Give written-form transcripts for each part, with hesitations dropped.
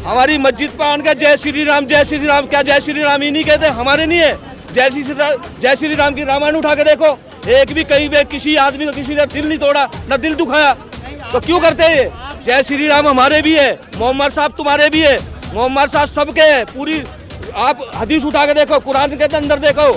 हमारी मस्जिद पर आकर जय श्री राम, क्या जय श्री राम ही नहीं कहते? हमारे नहीं है जय श्री राम की रामायण उठा के देखो, एक भी कहीं पे किसी आदमी का किसी ने दिल नहीं तोड़ा, ना दिल दुखाया, तो क्यों करते हैं ये? जय श्री राम हमारे भी है, मोहम्मद साहब तुम्हारे भी है, मोहम्मद साहब सबके है। पूरी आप हदीस उठा के देखो, कुरान के अंदर देखो।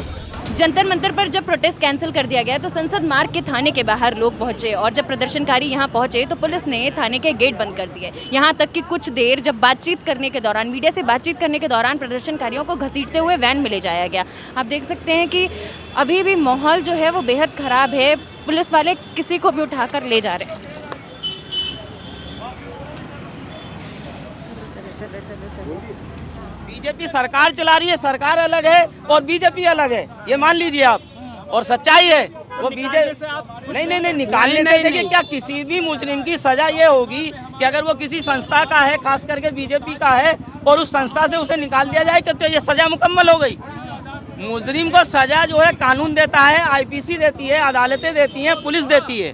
जंतर मंतर पर जब प्रोटेस्ट कैंसिल कर दिया गया तो संसद मार्ग के थाने के बाहर लोग पहुंचे और जब प्रदर्शनकारी यहां पहुंचे तो पुलिस ने थाने के गेट बंद कर दिए। यहां तक कि कुछ देर जब बातचीत करने के दौरान, मीडिया से बातचीत करने के दौरान प्रदर्शनकारियों को घसीटते हुए वैन में ले जाया गया। आप देख सकते हैं कि अभी भी माहौल जो है वो बेहद ख़राब है, पुलिस वाले किसी को भी उठाकर ले जा रहे हैं। बीजेपी सरकार चला रही है, सरकार अलग है और बीजेपी अलग है, ये मान लीजिए आप, और सच्चाई है वो बीजेपी नहीं निकालने से। देखिए क्या किसी भी मुजरिम की सजा ये होगी कि अगर वो किसी संस्था का है, खास करके बीजेपी का है, और उस संस्था से उसे निकाल दिया जाए तो ये सजा मुकम्मल हो गई। मुजरिम को सजा जो है कानून देता है, आईपीसी देती है, अदालतें देती हैं, पुलिस देती है,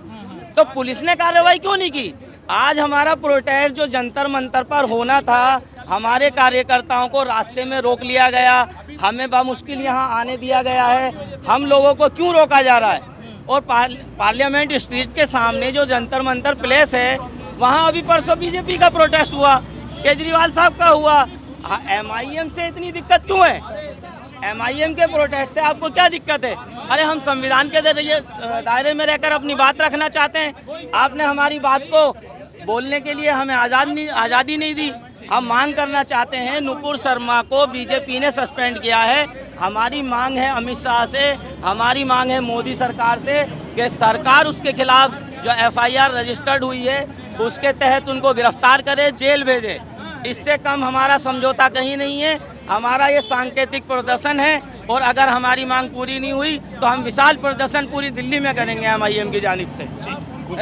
तो पुलिस ने कार्रवाई क्यों नहीं की? आज हमारा प्रोटेस्ट जो जंतर मंतर पर होना था, हमारे कार्यकर्ताओं को रास्ते में रोक लिया गया, हमें बामुश्किल यहाँ आने दिया गया है। हम लोगों को क्यों रोका जा रहा है? और पार्लियामेंट स्ट्रीट के सामने जो जंतर मंतर प्लेस है, वहाँ अभी परसों बीजेपी का प्रोटेस्ट हुआ, केजरीवाल साहब का हुआ। MIM से इतनी दिक्कत क्यों है? MIM के प्रोटेस्ट से आपको क्या दिक्कत है? अरे हम संविधान के दायरे में रहकर अपनी बात रखना चाहते हैं। आपने हमारी बात को बोलने के लिए हमें आज़ादी नहीं दी। हम मांग करना चाहते हैं, नुपुर शर्मा को बीजेपी ने सस्पेंड किया है। हमारी मांग है अमित शाह से, हमारी मांग है मोदी सरकार से कि सरकार उसके खिलाफ जो FIR रजिस्टर्ड हुई है उसके तहत उनको गिरफ्तार करे, जेल भेजे। इससे कम हमारा समझौता कहीं नहीं है। हमारा ये सांकेतिक प्रदर्शन है और अगर हमारी मांग पूरी नहीं हुई तो हम विशाल प्रदर्शन पूरी दिल्ली में करेंगे MIM की जानिब से। कुछ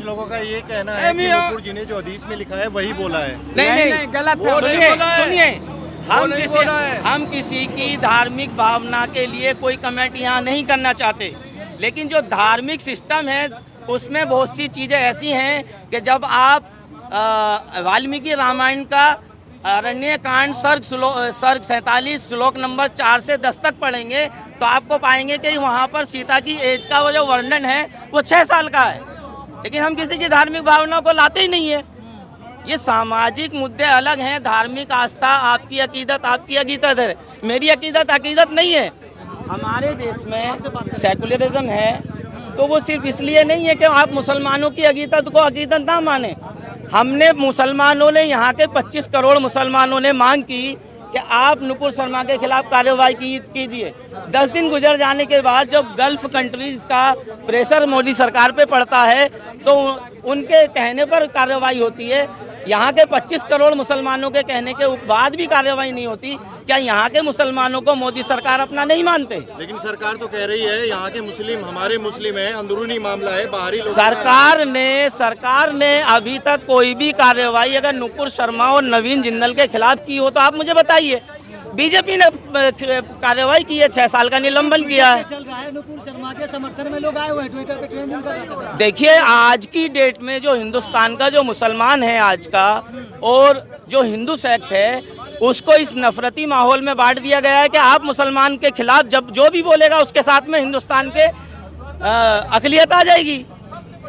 लोगों का ये कहना है कि नुपुर जी ने जो हदीस में लिखा है वही बोला है। नहीं गलत है। सुनिए हम किसी की धार्मिक भावना के लिए कोई कमेंट यहाँ नहीं करना चाहते, लेकिन जो धार्मिक सिस्टम है उसमें बहुत सी चीज़ें ऐसी हैं कि जब आप वाल्मीकि रामायण का अरण्य कांड सर्ग 47 श्लोक नंबर 4 से 10 तक पढ़ेंगे तो आपको पाएंगे कि वहाँ पर सीता की एज का वो जो वर्णन है वो 6 साल का है। लेकिन हम किसी की धार्मिक भावना को लाते ही नहीं है। ये सामाजिक मुद्दे अलग हैं, धार्मिक आस्था आपकी अकीदत है, मेरी अकीदत नहीं है। हमारे देश में सेकुलरिज्म है तो वो सिर्फ इसलिए नहीं है कि आप मुसलमानों की अकीदत को अकीदत ना माने। हमने मुसलमानों ने, यहाँ के 25 करोड़ मुसलमानों ने मांग की कि आप नुपुर शर्मा के खिलाफ कार्रवाई कीजिए। 10 दिन गुजर जाने के बाद जब गल्फ कंट्रीज़ का प्रेशर मोदी सरकार पे पड़ता है तो उनके कहने पर कार्रवाई होती है। यहाँ के 25 करोड़ मुसलमानों के कहने के बाद भी कार्रवाई नहीं होती। क्या यहाँ के मुसलमानों को मोदी सरकार अपना नहीं मानते? लेकिन सरकार तो कह रही है यहाँ के मुस्लिम हमारे मुस्लिम हैं, अंदरूनी मामला है, बाहरी लोग। सरकार ने अभी तक कोई भी कार्रवाई अगर नुपुर शर्मा और नवीन जिंदल के खिलाफ की हो तो आप मुझे बताइए। बीजेपी ने कार्रवाई की है, 6 साल का निलंबन किया है। चल रहा है, नुपुर शर्मा के समर्थन में लोग आए हुए हैं, ट्विटर पे ट्रेंडिंग कर रहे हैं। देखिए आज की डेट में जो हिंदुस्तान का जो मुसलमान है आज का, और जो हिंदू सेक्ट है, उसको इस नफरती माहौल में बांट दिया गया है कि आप मुसलमान के खिलाफ जब जो भी बोलेगा उसके साथ में हिंदुस्तान के अक़लियत आ जाएगी,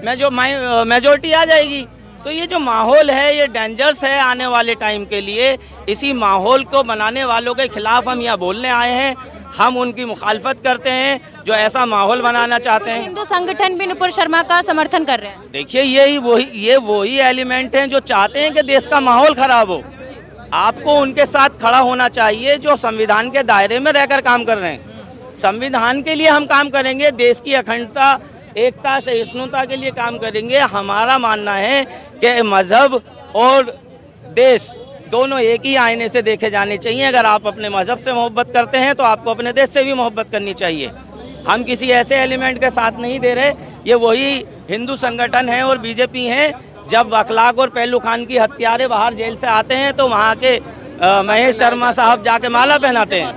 मेजॉरिटी आ जाएगी। तो ये जो माहौल है ये डेंजरस है आने वाले टाइम के लिए। इसी माहौल को बनाने वालों के खिलाफ हम यहाँ बोलने आए हैं। हम उनकी मुखालफत करते हैं जो ऐसा माहौल बनाना चाहते हैं। हिंदू संगठन भी नुपुर शर्मा का समर्थन कर रहे हैं। देखिए ये वही एलिमेंट हैं जो चाहते हैं कि देश का माहौल खराब हो। आपको उनके साथ खड़ा होना चाहिए जो संविधान के दायरे में रहकर काम कर रहे हैं। संविधान के लिए हम काम करेंगे, देश की अखंडता, एकता, सहिष्णुता के लिए काम करेंगे। हमारा मानना है कि मज़हब और देश दोनों एक ही आईने से देखे जाने चाहिए। अगर आप अपने मज़हब से मोहब्बत करते हैं तो आपको अपने देश से भी मोहब्बत करनी चाहिए। हम किसी ऐसे एलिमेंट के साथ नहीं दे रहे। ये वही हिंदू संगठन है और बीजेपी हैं। जब अखलाक और पहलू खान की हत्यारे बाहर जेल से आते हैं तो वहाँ के महेश शर्मा साहब जाके माला पहनाते हैं।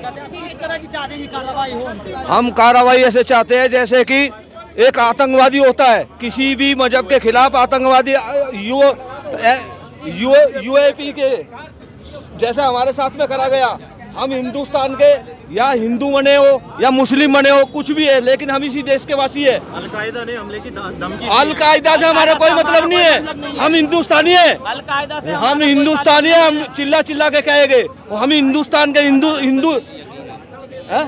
हम कार्रवाई ऐसे चाहते हैं जैसे कि एक आतंकवादी होता है, किसी भी मजहब के खिलाफ आतंकवादी यूएपी के जैसा हमारे साथ में करा गया। हम हिंदुस्तान के या हिंदू बने हो या मुस्लिम बने हो, कुछ भी है, लेकिन हम इसी देश के वासी है। अलकायदा ने हमले की धमकी, अलकायदा से हमारा कोई मतलब नहीं है। हम हिंदुस्तानी है, अलकायदा से हम हिंदुस्तानी है। हम चिल्ला चिल्ला के कहेंगे हम हिंदुस्तान के हिंदू हैं?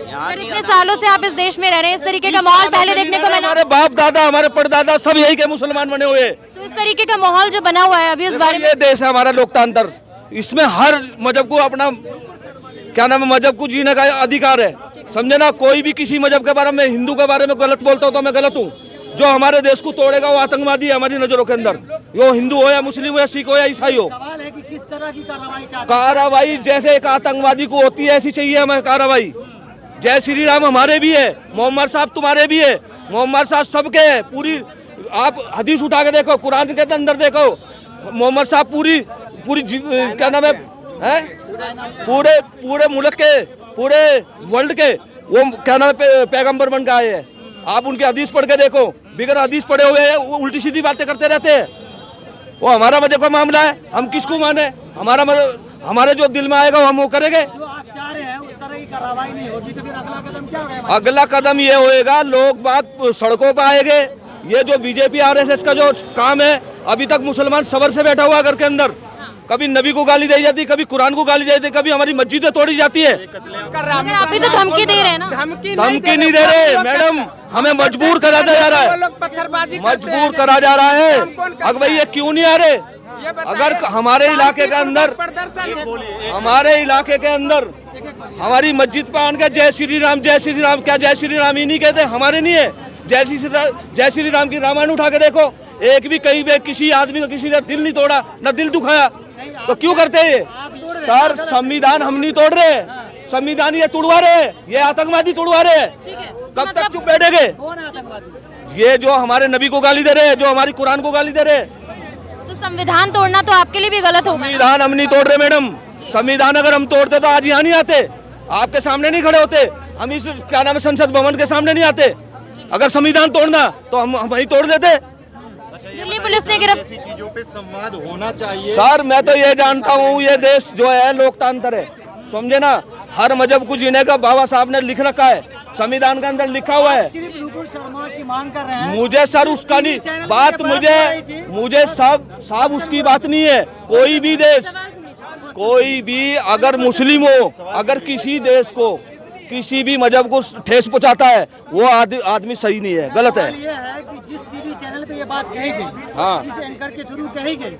सर इतने सालों से आप इस देश में रह रहे हैं, इस तरीके का माहौल पहले देखने को मिला? हमारे बाप दादा हमारे परदादा सब यही के मुसलमान बने हुए। तो इस तरीके का माहौल जो बना हुआ है अभी, उस बारे में ये देश है हमारा लोकतंत्र, इसमें हर मजहब को अपना क्या नाम है, मजहब को जीने का अधिकार है, समझे ना। कोई भी किसी मजहब के बारे में, हिंदू के बारे में गलत बोलता हो तो मैं गलत हूँ। जो हमारे देश को तोड़ेगा वो आतंकवादी है हमारी नजरों के अंदर, वो हिंदू हो या मुस्लिम हो या सिख हो या ईसाई हो। सवाल है कि किस तरह की कार्रवाई चाहते हैं? कार्रवाई जैसे एक आतंकवादी को होती है ऐसी चाहिए हमें कार्रवाई। जय श्री राम हमारे भी है, मोहम्मद साहब तुम्हारे भी है, मोहम्मद साहब सबके है। पूरी आप हदीस उठा के देखो, कुरान के अंदर देखो, मोहम्मद साहब पूरी क्या नाम है पूरे मुल्क के, पूरे वर्ल्ड के वो क्या नाम है पैगंबर बन के आए हैं। आप उनके हदीस पढ़ के देखो, बिगर हदीस पढ़े हुए हैं वो उल्टी सीधी बातें करते रहते हैं। वो हमारा मजहब का मामला है, हम किसको माने, हमारे जो दिल में आएगा हम वो करेंगे। जो आप चाह रहे हैं उस तरह की कार्रवाई नहीं होगी तो फिर अगला कदम क्या होगा? अगला कदम ये होएगा, लोग बात सड़कों पर आएंगे। ये जो बीजेपी आरएसएस का जो काम है, अभी तक मुसलमान सबर से बैठा हुआ घर के अंदर। कभी नबी को गाली दी जाती, कभी कुरान को गाली दी जाती, कभी हमारी मस्जिदें तोड़ी जाती है। मगर आप भी तो धमकी दे रहे हैं ना? धमकी नहीं दे रहे मैडम, हमें मजबूर करा जा रहा है, मजबूर करा जा रहा है। अगर भाई ये क्यों नहीं आ रहे? अगर हमारे इलाके के अंदर, हमारे इलाके के अंदर हमारी मस्जिद पे आन के जय श्री राम क्या जय श्री राम ही नहीं कहते? हमारे नहीं है। जय श्री राम की रामायण उठा के देखो, एक भी कहीं भी किसी आदमी का किसी ने दिल नहीं तोड़ा, न दिल दुखाया, तो क्यों करते हैं ये? सर संविधान हम नहीं तोड़ रहे, संविधान ये तोड़वा रहे, ये आतंकवादी तोड़वा रहे। कब तक चुप बैठेंगे? कौन है आतंकवादी? ये जो हमारे नबी को गाली दे रहे हैं, जो हमारी कुरान को गाली दे रहे हैं। तो संविधान तोड़ना तो आपके लिए भी गलत होगा। संविधान हम नहीं तोड़ रहे मैडम, संविधान अगर हम तोड़ते तो आज यहाँ नहीं आते, आपके सामने नहीं खड़े होते, हम इस क्या नाम है संसद भवन के सामने नहीं आते। अगर संविधान तोड़ना तो हम वही तोड़ देते। दिल्ली पुलिस ने गिरफ्तार, ऐसी चीजों पे संवाद होना चाहिए। सर मैं तो ये जानता हूँ ये देश जो है लोकतंत्र है, समझे ना। हर मजहब को जीने का बाबा साहब ने लिख रखा है, संविधान के अंदर लिखा हुआ है। सिर्फ नुपुर शर्मा की मांग कर रहे हैं। मुझे सर उसका नहीं बात, मुझे सब उसकी बात नहीं है। कोई भी देश, कोई भी अगर मुस्लिम हो, अगर किसी देश को किसी भी मजहब को ठेस पहुंचाता है वो आदमी सही नहीं है, गलत है। ये है कि जिस टीवी चैनल पे ये बात कही गई, हाँ। जिस एंकर के थ्रू कही गई,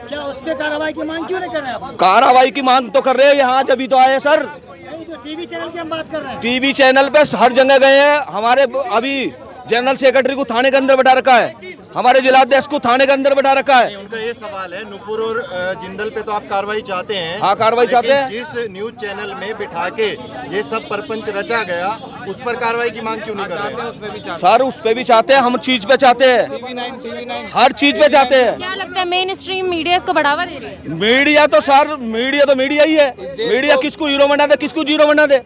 क्या उस पे कार्रवाई की मांग क्यों नहीं कर रहे हैं आप? कार्रवाई की मांग तो कर रहे हैं, यहाँ जब भी तो आए सर। नहीं, जो टीवी चैनल की हम बात कर रहे हैं। टीवी चैनल पे हर जगह गए हैं। हमारे अभी जनरल सेक्रेटरी को थाने के अंदर बैठा रखा है, हमारे जिलाध्यक्ष को थाने के अंदर बैठा रखा है। उनका ये सवाल है, नुपुर और जिंदल पे तो आप कार्रवाई चाहते हैं? हाँ कार्रवाई चाहते हैं। जिस न्यूज चैनल में बिठा के ये सब परपंच रचा गया, उस पर कार्रवाई की मांग क्यों नहीं कर रहे? सर उस पे भी चाहते हैं, हम चीज पे चाहते हैं, हर चीज पे चाहते हैं। क्या लगता है मेन स्ट्रीम मीडिया इसको बढ़ावा दे रही है? मीडिया तो सर मीडिया ही है। मीडिया किसको हीरो बना दे, किसको जीरो बना दे?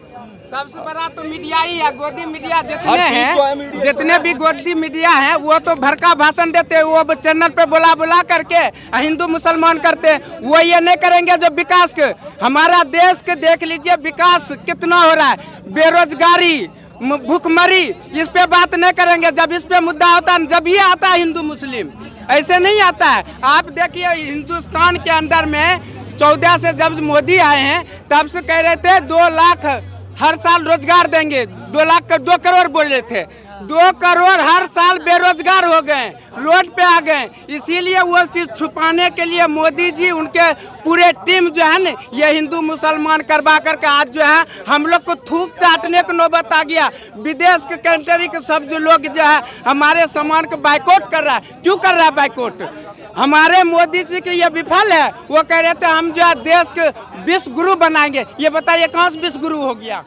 सबसे बड़ा तो मीडिया ही है। गोदी मीडिया जितने हर चीज जो है हैं, मीडिया जितने भी गोदी मीडिया हैं वो तो भड़का भाषण देते हैं, वो चैनल पे बुला करके हिंदू मुसलमान करते हैं। वो ये नहीं करेंगे जो विकास के, हमारा देश के देख लीजिए विकास कितना हो रहा है, बेरोजगारी, भूखमरी, इस पे बात नहीं करेंगे। जब इस पे मुद्दा होता है जब ये आता है हिंदू मुस्लिम, ऐसे नहीं आता है। आप देखिए हिंदुस्तान के अंदर में 14 से जब मोदी आए हैं तब से कह रहे थे 2 लाख हर साल रोजगार देंगे, 2 लाख का 2 करोड़ बोल रहे थे। 2 करोड़ हर साल बेरोजगार हो गए, रोड पे आ गए। इसीलिए वो चीज छुपाने के लिए मोदी जी उनके पूरे टीम जो है ना ये हिंदू मुसलमान करवा करके आज जो है हम लोग को थूक चाटने को नौबत आ गया। विदेश के कंट्री के सब जो लोग जो है हमारे सामान को बाइकआउट कर रहा है। क्यों कर रहा है बाइकआउट? हमारे मोदी जी के ये विफल है। वो कह रहे थे हम जो है देश के 20 गुरु बनाएंगे, ये बताइए कहाँ से 20 गुरु हो गया?